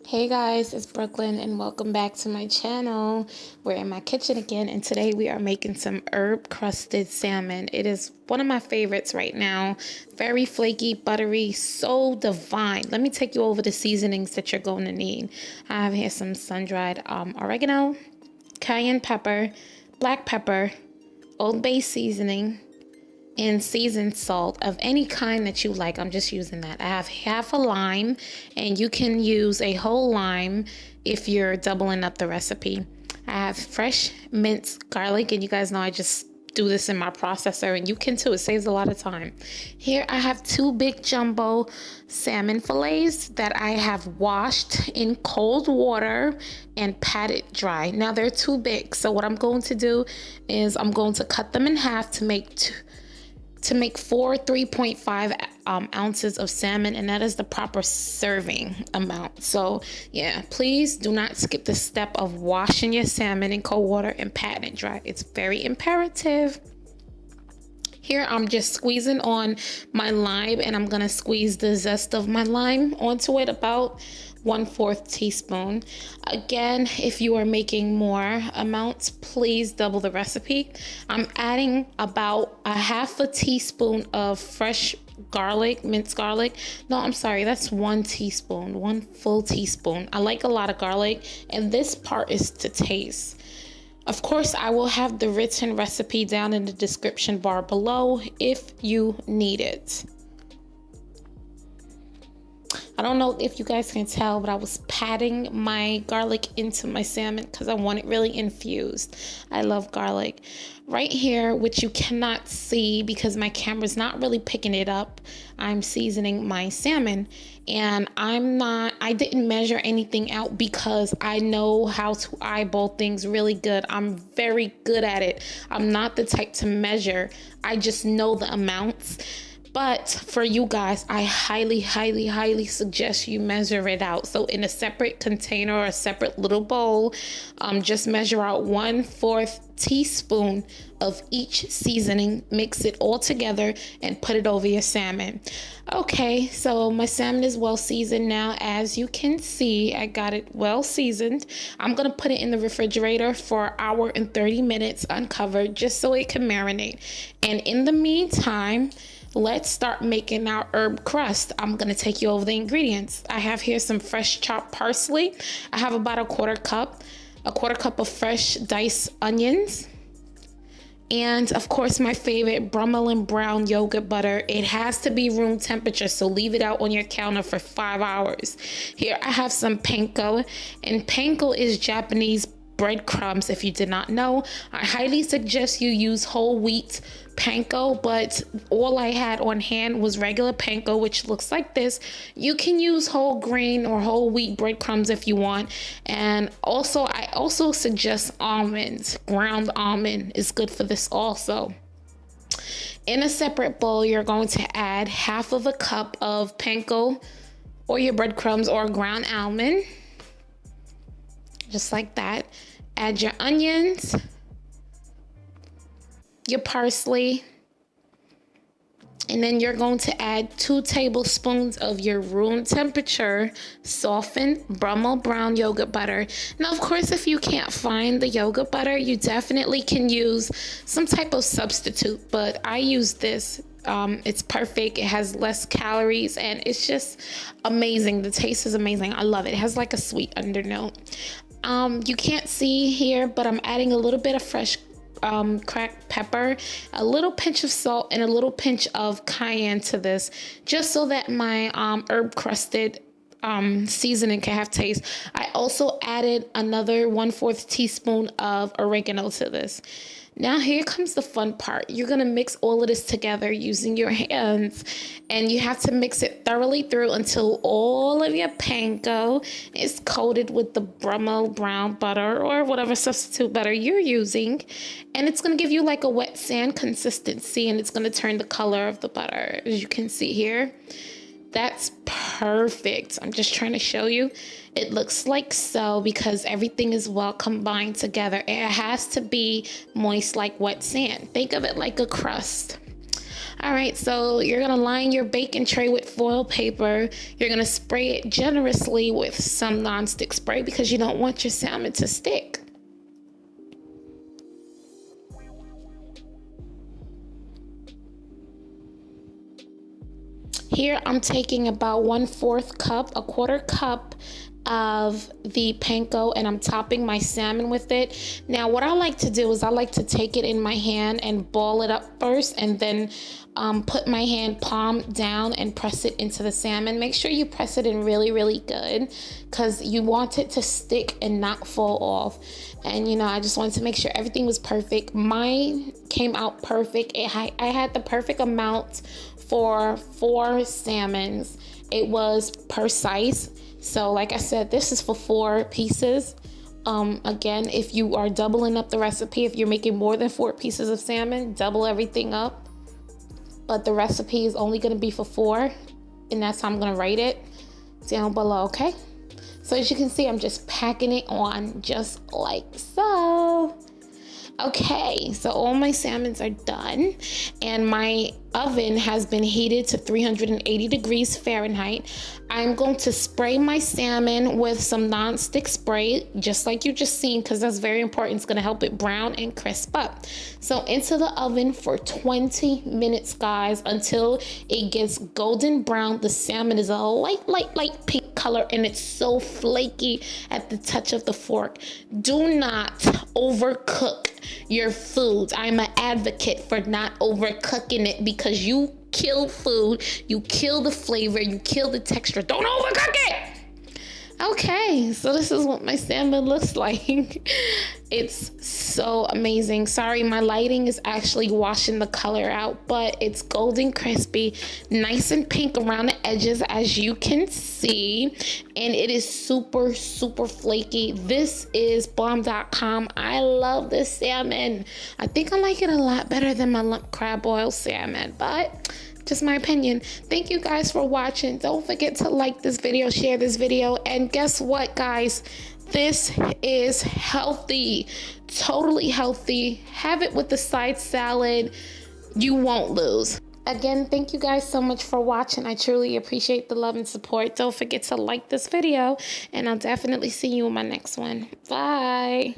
Hey guys, it's Brooklyn and welcome back to my channel. We're in my kitchen again and today we are making some herb crusted salmon. It is one of my favorites right now. Very flaky, buttery, so divine. Let me take you over the seasonings that you're going to need. I have here some sun-dried oregano, cayenne pepper, black pepper, Old Bay seasoning, and seasoned salt of any kind that you like. I'm just using that. I have half a lime, and you can use a whole lime if you're doubling up the recipe. I have fresh minced garlic, and you guys know I just do this in my processor, and you can too. It saves a lot of time. Here I have two big jumbo salmon fillets that I have washed in cold water and patted dry. Now they're too big, so what I'm going to do is I'm going to cut them in half to make four 3.5 ounces of salmon, and that is the proper serving amount. So yeah, please do not skip the step of washing your salmon in cold water and patting it dry. It's very imperative. Here I'm just squeezing on my lime, and I'm gonna squeeze the zest of my lime onto it, about 1/4 teaspoon. Again, if you are making more amounts, please double the recipe. I'm adding about a half a teaspoon of fresh garlic, minced garlic. No, I'm sorry, that's 1 teaspoon, 1 full teaspoon. I like a lot of garlic, and this part is to taste. Of course, I will have the written recipe down in the description bar below if you need it. I don't know if you guys can tell, but I was patting my garlic into my salmon because I want it really infused. I love garlic. Right here, which you cannot see because my camera's not really picking it up, I'm seasoning my salmon. And I didn't measure anything out because I know how to eyeball things really good. I'm very good at it. I'm not the type to measure. I just know the amounts. But for you guys, I highly suggest you measure it out. So in a separate container or a separate little bowl, just measure out 1/4 teaspoon of each seasoning, mix it all together and put it over your salmon. Okay, so my salmon is well seasoned now. As you can see, I got it well seasoned. I'm gonna put it in the refrigerator for an hour and 30 minutes uncovered, just so it can marinate. And in the meantime, let's start making our herb crust. I'm gonna take you over the ingredients. I have here some fresh chopped parsley. I have about a quarter cup of fresh diced onions. And of course, my favorite, Brummel brown yogurt butter. It has to be room temperature, so leave it out on your counter for 5 hours. Here I have some panko, and panko is Japanese breadcrumbs. If you did not know, I highly suggest you use whole wheat panko, but all I had on hand was regular panko, which looks like this. You can use whole grain or whole wheat breadcrumbs if you want. And also, I also suggest almonds. Ground almond is good for this also. In a separate bowl, you're going to add half of a cup of panko or your breadcrumbs or ground almond, just like that. Add your onions, your parsley, and then you're going to add 2 tablespoons of your room temperature softened Brummel brown yogurt butter. Now, of course, if you can't find the yogurt butter, you definitely can use some type of substitute, but I use this. It's perfect. It has less calories and it's just amazing. The taste is amazing. I love it. It has like a sweet undernote. You can't see here, but I'm adding a little bit of fresh cracked pepper, a little pinch of salt, and a little pinch of cayenne to this, just so that my herb crusted seasoning can have taste. I also added another 1/4 teaspoon of oregano to this. Now here comes the fun part. You're gonna mix all of this together using your hands, and you have to mix it thoroughly through until all of your panko is coated with the Brummel brown butter or whatever substitute butter you're using. And it's gonna give you like a wet sand consistency, and it's gonna turn the color of the butter, as you can see here. That's perfect. I'm just trying to show you. It looks like so because everything is well combined together. It has to be moist like wet sand. Think of it like a crust. All right, so you're gonna line your baking tray with foil paper. You're gonna spray it generously with some nonstick spray because you don't want your salmon to stick. Here I'm taking about 1/4 cup, a quarter cup of the panko, and I'm topping my salmon with it. Now what I like to do is I like to take it in my hand and ball it up first, and then put my hand palm down and press it into the salmon. Make sure you press it in really good because you want it to stick and not fall off. And you know, I just wanted to make sure everything was perfect. Mine came out perfect. I had the perfect amount for 4 salmons. It was per size. So like I said, this is for 4 pieces. Again, if you are doubling up the recipe, if you're making more than 4 pieces of salmon, double everything up. But the recipe is only gonna be for 4, and that's how I'm gonna rate it down below, okay? So as you can see, I'm just packing it on just like so. Okay, so all my salmons are done, and my oven has been heated to 380 degrees Fahrenheit. I'm going to spray my salmon with some non-stick spray, just like you just seen, because that's very important. It's gonna help it brown and crisp up. So into the oven for 20 minutes, guys, until it gets golden brown. The salmon is a light pink color, and it's so flaky at the touch of the fork. Do not overcook your foods. I'm an advocate for not overcooking it because you kill food, you kill the flavor, you kill the texture. Don't overcook it. Okay, so this is what my salmon looks like. It's so amazing. Sorry, my lighting is actually washing the color out, but it's golden crispy, nice and pink around the edges, as you can see, and it is super flaky. This is bomb.com. I love this salmon. I think I like it a lot better than my lump crab oil salmon, but just my opinion. Thank you guys for watching. Don't forget to like this video, share this video, and guess what, guys? This is healthy, totally healthy. Have it with the side salad. You won't lose. Again, thank you guys so much for watching. I truly appreciate the love and support. Don't forget to like this video, and I'll definitely see you in my next one. Bye.